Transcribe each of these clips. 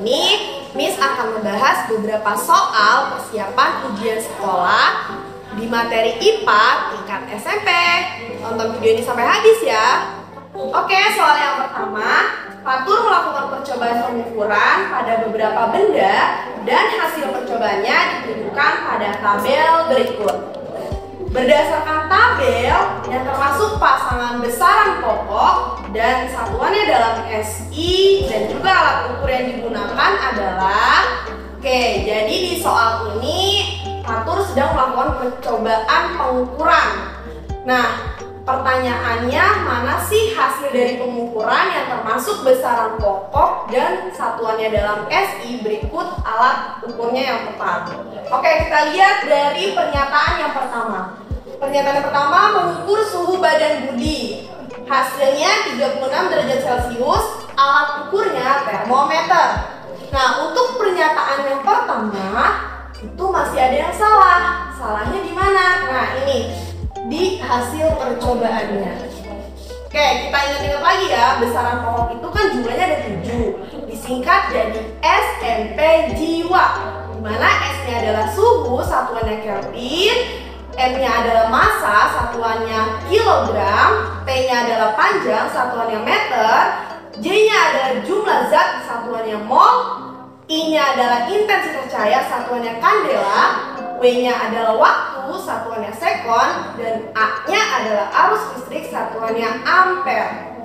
ini Miss akan membahas beberapa soal persiapan ujian sekolah di materi IPA tingkat SMP. Tonton video ini sampai habis ya. Oke, soal yang pertama, Fatur melakukan percobaan pengukuran pada beberapa benda dan hasil percobaannya ditunjukkan pada tabel berikut. Berdasarkan tabel yang termasuk pasangan besaran pokok dan satuannya dalam SI dan juga alat ukur yang digunakan adalah jadi di soal ini Fatur sedang melakukan percobaan pengukuran. Nah, pertanyaannya, mana sih hasil dari pengukuran yang termasuk besaran pokok dan satuannya dalam SI? Berikut alat ukurnya yang tepat. Oke, kita lihat dari pernyataan yang pertama. Pernyataan yang pertama, mengukur suhu badan Budi. Hasilnya 36 derajat Celcius, alat ukurnya termometer. Nah, untuk pernyataan yang pertama, itu masih ada yang salah. Salahnya di mana? Nah, ini di hasil percobaannya. Oke, kita ingat-ingat lagi ya, besaran pokok itu kan jumlahnya ada 7, disingkat jadi SNP jiwa, dimana S-nya adalah suhu, satuannya Kelvin, M-nya adalah massa, satuannya kilogram, T-nya adalah panjang, satuannya meter, J-nya adalah jumlah zat, satuannya mol, I-nya adalah intensitas cahaya, satuannya kandela, W-nya adalah waktu, satuannya sekon, dan A-nya adalah arus listrik, satuannya ampere.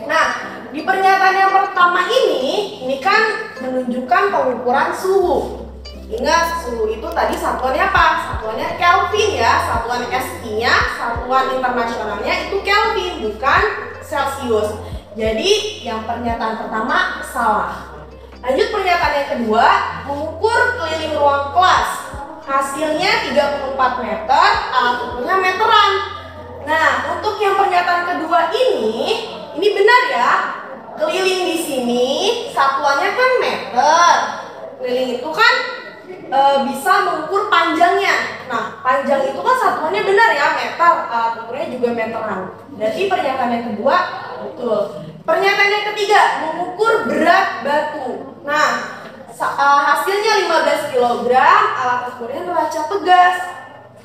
Nah, di pernyataan yang pertama ini kan menunjukkan pengukuran suhu. Ingat, suhu itu tadi satuannya apa? Satuannya Kelvin ya, satuan SI-nya, satuan internasionalnya itu Kelvin, bukan Celcius. Jadi, yang pernyataan pertama salah. Lanjut pernyataan yang kedua, mengukur keliling ruang kelas. Hasilnya 34 meter, alat ukurnya meteran. Nah, untuk yang pernyataan kedua ini benar ya. Keliling di sini satuannya kan meter. Keliling itu kan bisa mengukur panjangnya. Nah, panjang itu kan satuannya benar ya, meter, alat ukurnya juga meteran. Berarti pernyataan yang kedua betul. Pernyataan yang ketiga, mengukur berat batu. Nah, hasilnya 15 kg, alat ukurnya neraca pegas.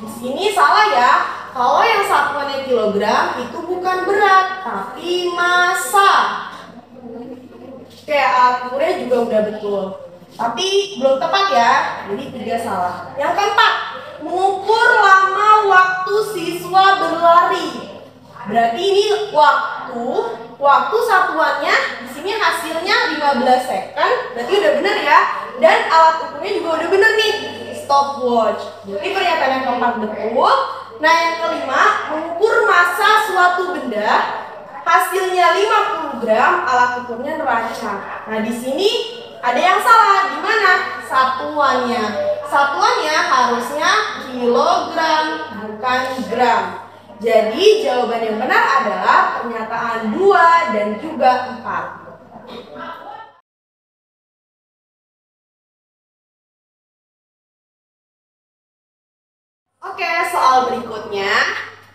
Di sini salah ya. Kalau yang satuannya kilogram itu bukan berat, tapi massa. Oke, alat ukurnya juga udah betul. Tapi belum tepat ya. Jadi 3 salah. Yang keempat, mengukur lama waktu siswa berlari. Berarti ini waktu satuannya di sini hasilnya 15 second, berarti udah bener ya. Dan alat ukurnya juga udah bener nih, stopwatch. Jadi pernyataan yang keempat betul. Nah, yang kelima, mengukur massa suatu benda. Hasilnya 50 gram, alat ukurnya neraca. Nah, di sini ada yang salah. Di mana? Satuannya. Satuannya harusnya kilogram, bukan gram. Jadi jawaban yang benar adalah pernyataan 2 dan juga 4. Oke, soal berikutnya.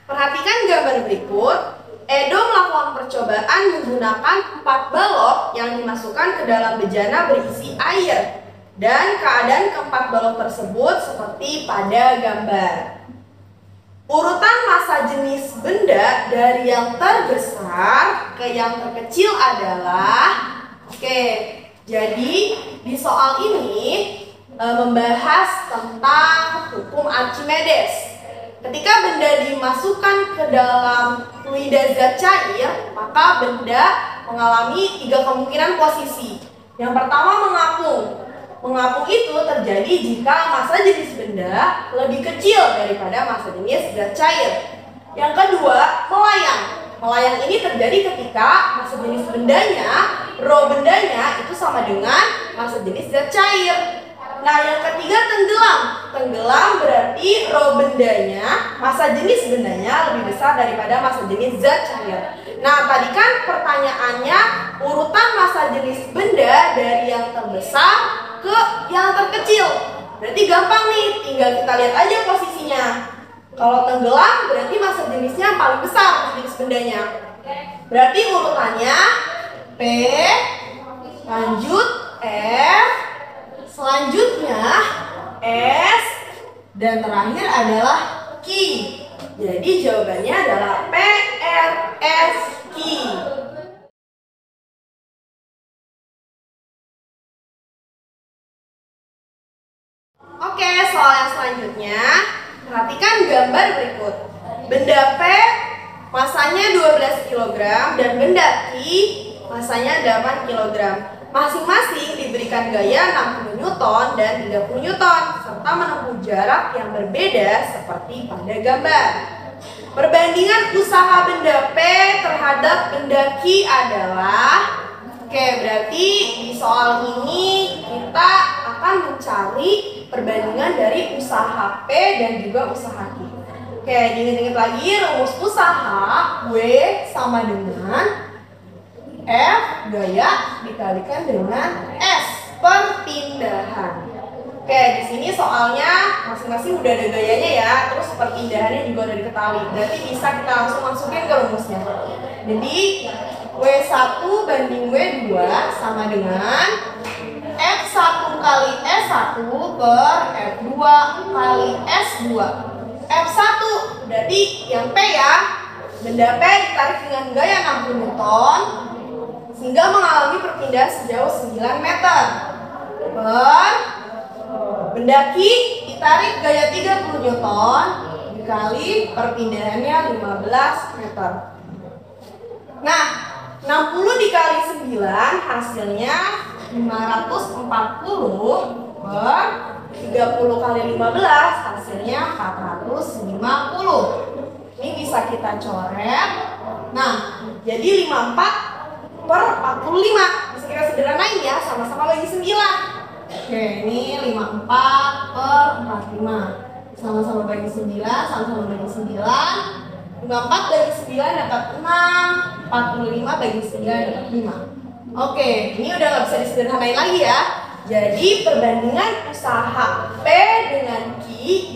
Perhatikan gambar berikut. Edo melakukan percobaan menggunakan 4 balok yang dimasukkan ke dalam bejana berisi air. Dan keadaan keempat balok tersebut seperti pada gambar. Urutan massa jenis benda dari yang terbesar ke yang terkecil adalah jadi di soal ini membahas tentang hukum Archimedes. Ketika benda dimasukkan ke dalam fluida zat cair, maka benda mengalami 3 kemungkinan posisi. Yang pertama, mengapung. Mengapung itu terjadi jika massa jenis benda lebih kecil daripada massa jenis zat cair. Yang kedua, melayang. Melayang ini terjadi ketika massa jenis bendanya, rho bendanya itu sama dengan massa jenis zat cair. Nah, yang ketiga, tenggelam. Tenggelam berarti rho bendanya, massa jenis bendanya lebih besar daripada massa jenis zat cair. Nah, tadi kan pertanyaannya urutan massa jenis benda dari yang terbesar ke yang terkecil. Berarti gampang nih, tinggal kita lihat aja posisinya. Kalau tenggelam berarti massa jenisnya paling besar, massa jenis bendanya. Berarti urutannya P, lanjut R, Dan terakhir adalah Q. Jadi jawabannya adalah PRSQ. Oke, soal yang selanjutnya, perhatikan gambar berikut. Benda P masanya 12 kg dan benda Q masanya 8 kg. Masing-masing diberikan gaya 60 Newton dan 30 Newton serta menempuh jarak yang berbeda seperti pada gambar. Perbandingan usaha benda P terhadap benda Q adalah, oke, berarti di soal ini kita akan mencari perbandingan dari usaha P dan juga usaha Q. Oke, diingat-ingat lagi rumus usaha W sama dengan F gaya dikalikan dengan S perpindahan. Oke, di sini soalnya masing-masing udah ada gayanya ya, terus perpindahannya juga udah diketahui. Berarti bisa kita langsung masukin ke rumusnya. Jadi W1 banding W2 sama dengan F1 kali S1 per F2 kali S2. F1 berarti yang P ya, benda P ditarik dengan gaya 60 Newton sehingga mengalami perpindahan sejauh 9 meter. Per benda Q ditarik gaya 30 Newton dikali perpindahannya 15 meter. Nah, 60 dikali 9 hasilnya 540 per 30 kali 15 hasilnya 450. Ini bisa kita coret. Nah, jadi 54 per 45. Bisa kita sederhanain ya, sama-sama bagi 9. Oke, ini 54 per 45. Sama-sama bagi 9, sama-sama bagi 9. 54 bagi 9 dapat 6. 45 bagi 9 dapat 5. Oke, ini udah nggak bisa disederhanain lagi ya. Jadi perbandingan usaha P dengan Q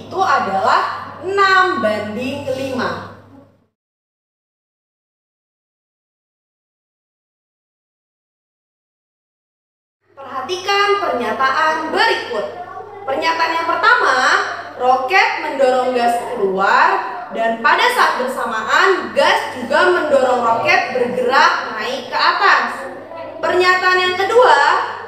itu adalah 6 banding 5. Perhatikan pernyataan berikut. Pernyataan yang pertama, roket mendorong gas keluar dan pada saat bersamaan gas juga mendorong roket bergerak naik ke atas. Pernyataan yang kedua,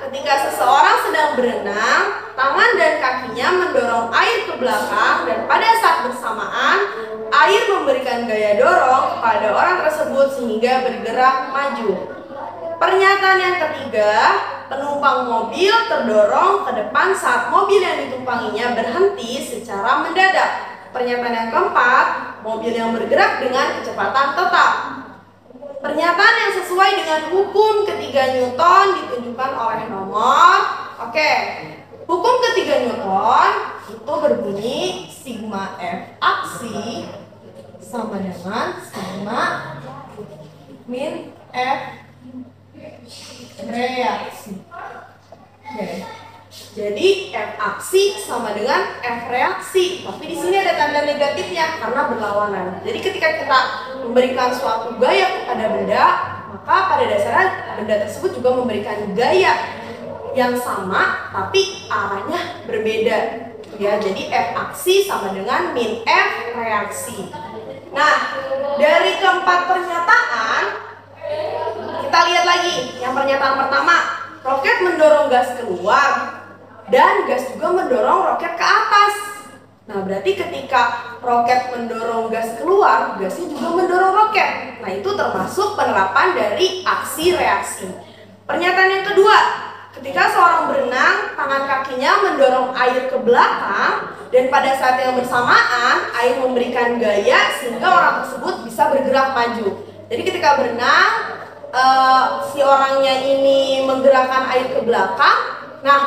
ketika seseorang sedang berenang, tangan dan kakinya mendorong air ke belakang dan pada saat bersamaan air memberikan gaya dorong kepada orang tersebut sehingga bergerak maju. Pernyataan yang ketiga, penumpang mobil terdorong ke depan saat mobil yang ditumpanginya berhenti secara mendadak. Pernyataan yang keempat, mobil yang bergerak dengan kecepatan tetap. Pernyataan yang sesuai dengan hukum ketiga Newton ditunjukkan oleh nomor. Oke, hukum ketiga Newton itu berbunyi sigma F aksi sama dengan sigma min F reaksi. Oke. Jadi F aksi sama dengan F reaksi, tapi di sini ada tanda negatifnya karena berlawanan. Jadi ketika kita memberikan suatu gaya kepada benda, maka pada dasarnya benda tersebut juga memberikan gaya yang sama, tapi arahnya berbeda. Ya, jadi F aksi sama dengan min F reaksi. Nah, dari keempat pernyataan kita lihat lagi. Yang pernyataan pertama, roket mendorong gas keluar dan gas juga mendorong roket ke atas. Nah, berarti ketika roket mendorong gas keluar, gasnya juga mendorong roket. Nah, itu termasuk penerapan dari aksi reaksi. Pernyataan yang kedua, ketika seorang berenang, tangan kakinya mendorong air ke belakang dan pada saat yang bersamaan air memberikan gaya sehingga orang tersebut bisa bergerak maju. Jadi ketika berenang, si orangnya ini menggerakkan air ke belakang. Nah,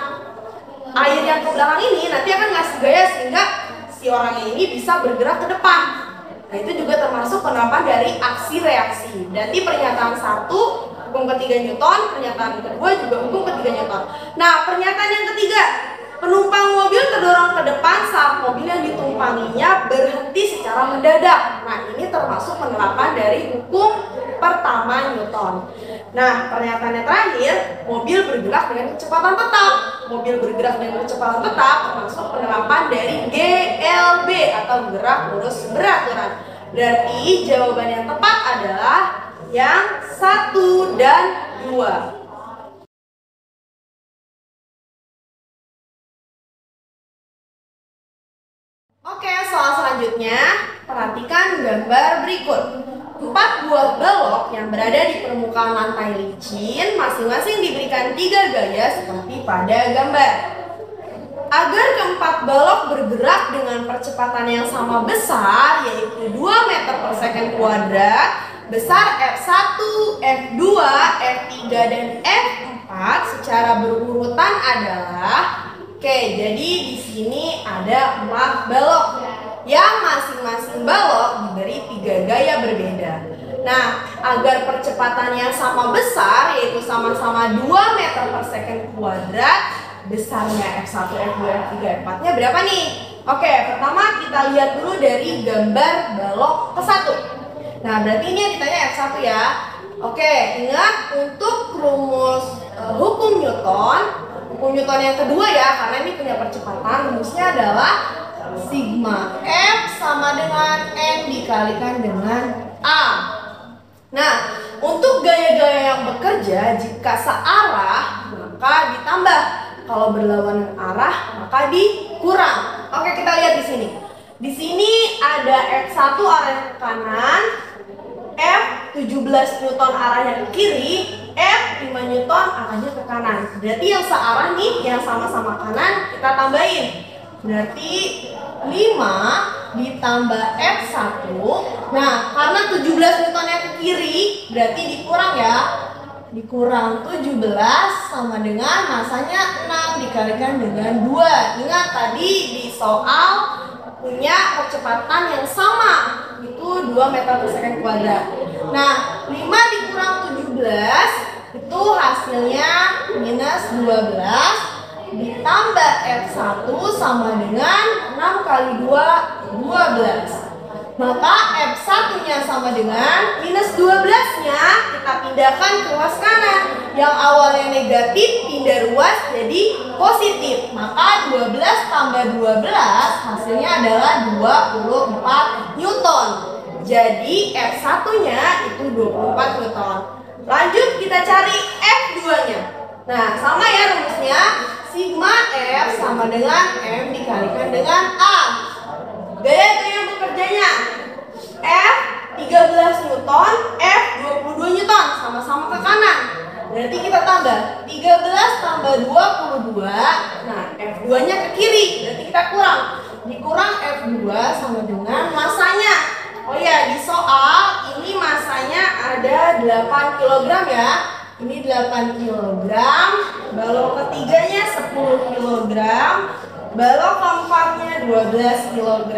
air yang ke belakang ini nanti akan ngasih gaya sehingga si orangnya ini bisa bergerak ke depan. Nah, itu juga termasuk penerapan dari aksi reaksi. Berarti pernyataan 1 hukum ketiga Newton, pernyataan kedua juga hukum ketiga Newton. Nah, pernyataan yang ketiga, penumpang mobil terdorong ke depan saat mobil yang ditumpanginya berhenti secara mendadak. Nah, ini termasuk penerapan dari hukum pertama Newton. Nah, pernyataannya terakhir, mobil bergerak dengan kecepatan tetap. Mobil bergerak dengan kecepatan tetap termasuk penerapan dari GLB atau gerak lurus beraturan. Berarti jawaban yang tepat adalah yang 1 dan 2. Oke, soal selanjutnya, perhatikan gambar berikut. 4 buah balok yang berada di permukaan lantai licin masing-masing diberikan 3 gaya seperti pada gambar. Agar keempat balok bergerak dengan percepatan yang sama besar, yaitu 2 meter per second kuadrat, besar F1, F2, F3, dan F4 secara berurutan adalah jadi di sini ada 4 balok yang masing-masing balok diberi 3 gaya berbeda. Nah, agar percepatannya sama besar, yaitu sama-sama 2 meter per second kuadrat, besarnya F1, F2, F3, F4-nya berapa nih? Oke, pertama kita lihat dulu dari gambar balok ke-1. Nah, berarti ini yang ditanya F1 ya. Oke, ingat untuk rumus hukum Newton yang kedua ya, karena ini punya percepatan, rumusnya adalah sigma F sama dengan N dikalikan dengan A. Nah, untuk gaya-gaya yang bekerja, jika searah maka ditambah, kalau berlawanan arah maka dikurang. Oke, kita lihat di sini. Di sini ada F1 arahnya ke kanan, F17 Newton arahnya ke kiri, F5 Newton arahnya ke kanan. Berarti yang searah nih, yang sama-sama kanan, kita tambahin. Berarti 5 ditambah F1. Nah, karena 17 Newtonnya ke kiri, berarti dikurang ya. Dikurang 17 sama dengan masanya 6 dikalikan dengan 2. Ingat tadi di soal punya percepatan yang sama, itu 2 meter per second kuadrat. Nah, 5 dikurang 17 itu hasilnya minus 12 ditambah F1 sama dengan 6 kali 2, 12. Maka F1 nya sama dengan minus 12 nya kita pindahkan ke ruas kanan. Yang awalnya negatif pindah ruas jadi positif. Maka 12 tambah 12 hasilnya adalah 24 Newton. Jadi F1 nya itu 24 Newton. Lanjut kita cari F2 nya. Nah, sama ya rumusnya. Sigma F sama dengan M dikalikan dengan A. Gaya-gaya bekerjanya, F 13 Newton, F 22 Newton, sama-sama ke kanan. Berarti kita tambah 13 tambah 22. Nah, F2 nya ke kiri, berarti kita kurang. Dikurang F2 sama dengan masanya. Oh ya, di soal ini masanya ada 8 kg ya. Ini 8 kg, balok ketiganya 10 kg, balok keempatnya 12 kg.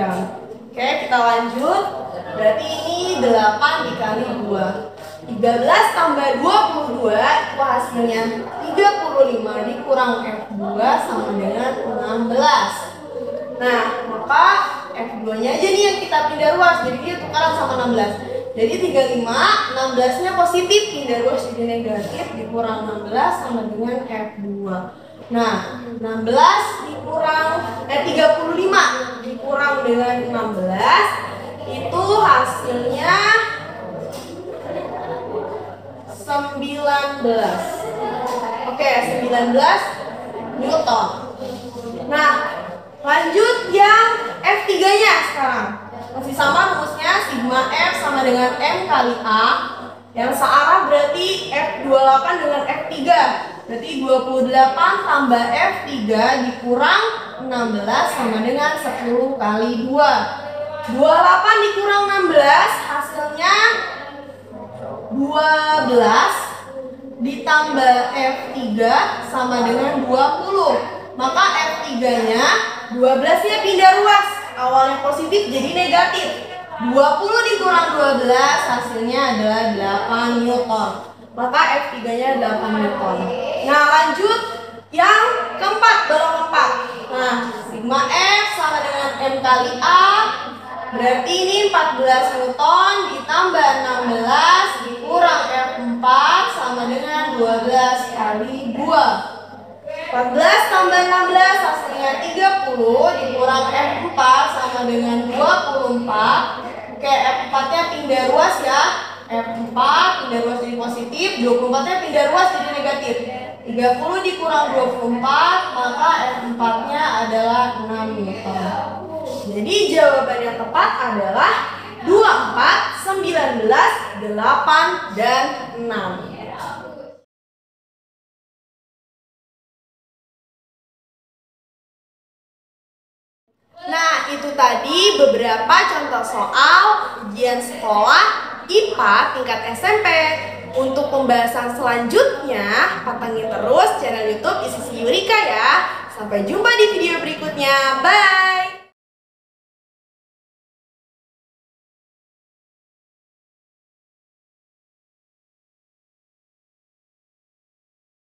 Oke, kita lanjut. Berarti ini 8 dikali 2. 13 tambah 22 itu hasilnya 35 dikurang F2 sama dengan 16. Nah, maka F2 nya aja nih yang kita pindah ruas, jadi dia tukaran sama 16. Jadi 35, 16 nya positif, pindah ruas jadi negatif, dikurang 16 sama dengan F2. Nah, 16 dikurang 35 dikurang dengan 16 itu hasilnya 19. Oke, 19 Newton. Nah, lanjut yang F3 nya sekarang. Masih sama rumusnya, sigma F sama dengan M kali A. Yang searah berarti F28 dengan F3. Berarti 28 tambah F3 dikurang 16 sama dengan 10 kali 2. 28 dikurang 16 hasilnya 12 ditambah F3 sama dengan 20. Maka F3 nya 12 nya pindah ruas. Awalnya positif jadi negatif. 20 dikurang 12 hasilnya adalah 8 Newton. Maka F3 nya 8 Newton. Nah, lanjut yang keempat, balok keempat. Nah, sigma F sama dengan M kali A. Berarti ini 14 Newton ditambah 16 dikurang F4 4 sama dengan 12 kali 2. 14 tambah 16 hasilnya 30 dikurang F4 sama dengan 24. Oke, F4-nya pindah ruas ya. F4 pindah ruas jadi positif, 24-nya pindah ruas jadi negatif. 30 dikurang 24, maka F4-nya adalah 6 Newton. Jadi jawaban yang tepat adalah 24, 19, 8, dan 6. Nah, itu tadi beberapa contoh soal ujian sekolah IPA tingkat SMP. Untuk pembahasan selanjutnya, pantengin terus channel YouTube ISISI Eureka ya. Sampai jumpa di video berikutnya. Bye!